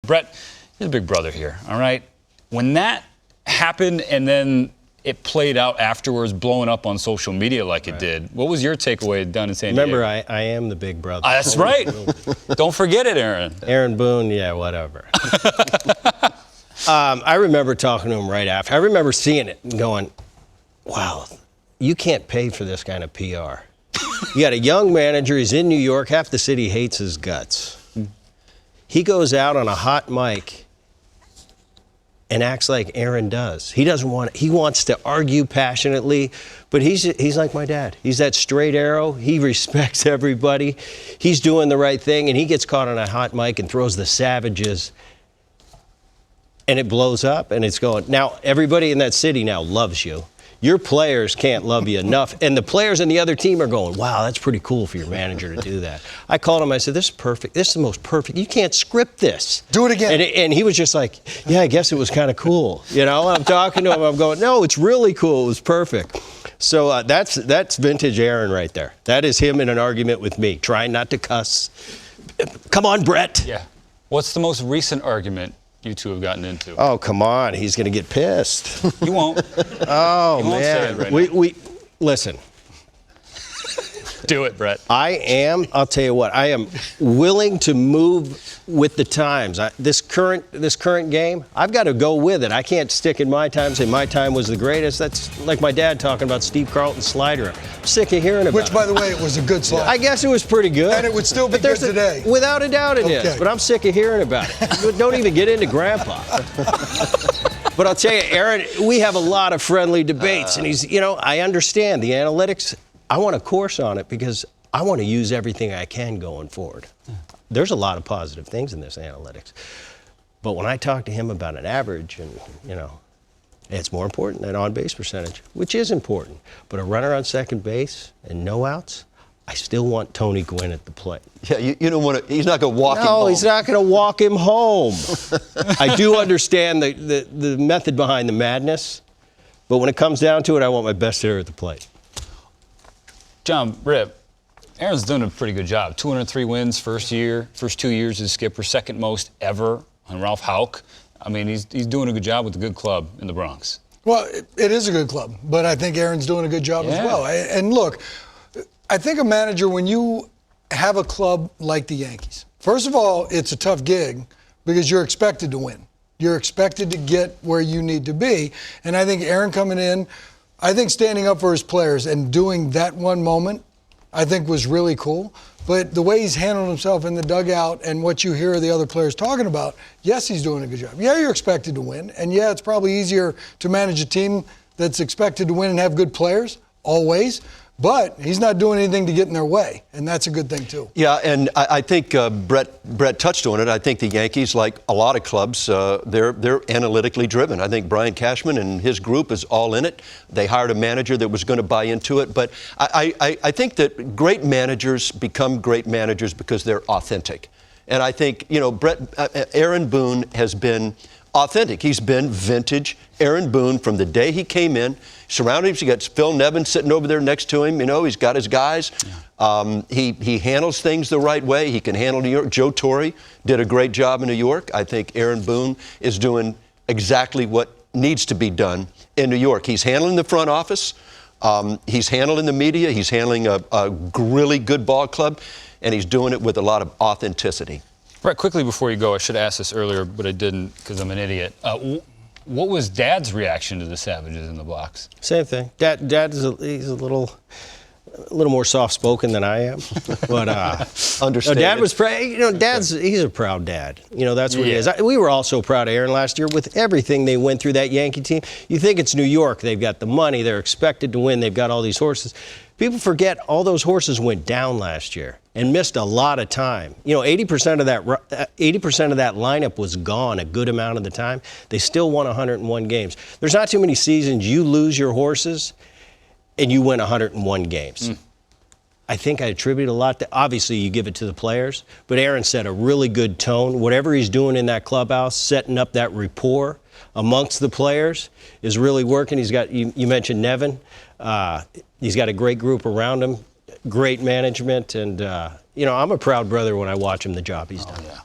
Bret, you're the big brother here, all right? When that happened and then it played out afterwards, blowing up on social media like it did, what was your takeaway down in San Diego? Remember, I am the big brother. That's right. Don't forget it, Aaron. Aaron Boone, yeah, whatever. I remember talking to him right after. I remember seeing it and going, wow, you can't pay for this kind of PR. You got a young manager, he's in New York, half the city hates his guts. He goes out on a hot mic and acts like Aaron does. He wants to argue passionately, but he's like my dad. He's that straight arrow. He respects everybody. He's doing the right thing, and he gets caught on a hot mic and throws the savages, and it blows up, and it's going. Now, everybody in that city now loves you. Your players can't love you enough, and the players in the other team are going, wow, that's pretty cool for your manager to do that. I called him, I said, this is perfect. This is the most perfect. You can't script this. Do it again. And he was just like, yeah, I guess it was kind of cool. You know, I'm talking to him, I'm going, no, it's really cool. It was perfect. So that's vintage Aaron right there. That is him in an argument with me, trying not to cuss. Come on, Bret. Yeah. What's the most recent argument you two have gotten into? Oh, come on. He's going to get pissed. You won't. Oh, you won't say man. it right now. Listen. Do it, Bret. I'll tell you what, I am willing to move with the times. This current game, I've got to go with it. I can't stick in my time, say my time was the greatest. That's like my dad talking about Steve Carlton's slider. I'm sick of hearing about it. Which, by the way, it was a good slider. I guess it was pretty good. And it would still be good today. Without a doubt it is. But I'm sick of hearing about it. Don't even get into Grandpa. But I'll tell you, Aaron, we have a lot of friendly debates. And I understand the analytics. I want a course on it because I want to use everything I can going forward. There's a lot of positive things in this analytics. But when I talk to him about an average and, it's more important than on-base percentage, which is important. But a runner on second base and no outs, I still want Tony Gwynn at the plate. Yeah, you don't want to, he's not going to walk him home. No, he's not going to walk him home. I do understand the method behind the madness, but when it comes down to it, I want my best hitter at the plate. John, Rip, Aaron's done a pretty good job. 203 wins first 2 years as skipper, second most ever on Ralph Houck. I mean, he's doing a good job with a good club in the Bronx. Well, it is a good club, but I think Aaron's doing a good job as well. And look, I think a manager, when you have a club like the Yankees, first of all, it's a tough gig because you're expected to win. You're expected to get where you need to be. And I think Aaron coming in, I think standing up for his players and doing that one moment, I think was really cool. But the way he's handled himself in the dugout and what you hear the other players talking about, yes, he's doing a good job. Yeah, you're expected to win. And yeah, it's probably easier to manage a team that's expected to win and have good players, always. But he's not doing anything to get in their way, and that's a good thing, too. Yeah, and I think Bret touched on it. I think the Yankees, like a lot of clubs, they're analytically driven. I think Brian Cashman and his group is all in it. They hired a manager that was going to buy into it. But I think that great managers become great managers because they're authentic. And I think, Aaron Boone has been authentic. He's been vintage Aaron Boone from the day he came in. Surrounded him, you got Phil Nevin sitting over there next to him. He's got his guys. Yeah. He handles things the right way. He can handle New York. Joe Torre did a great job in New York. I think Aaron Boone is doing exactly what needs to be done in New York. He's handling the front office. He's handling the media. He's handling a really good ball club, and he's doing it with a lot of authenticity. Right, quickly before you go, I should have asked this earlier, but I didn't because I'm an idiot. What was Dad's reaction to the Savages in the box? Same thing. Dad he's a little more soft-spoken than I am, but understand. Dad was he's a proud dad. That's what he is. We were all so proud of Aaron last year with everything they went through, that Yankee team. You think it's New York? They've got the money. They're expected to win. They've got all these horses. People forget all those horses went down last year and missed a lot of time. 80% of that lineup was gone a good amount of the time. They still won 101 games. There's not too many seasons you lose your horses and you win 101 games. I think I attribute a lot to, obviously you give it to the players, but Aaron set a really good tone. Whatever he's doing in that clubhouse, setting up that rapport amongst the players is really working. He's got, you mentioned Nevin. He's got a great group around him, great management, and I'm a proud brother when I watch him, the job he's done. Yeah.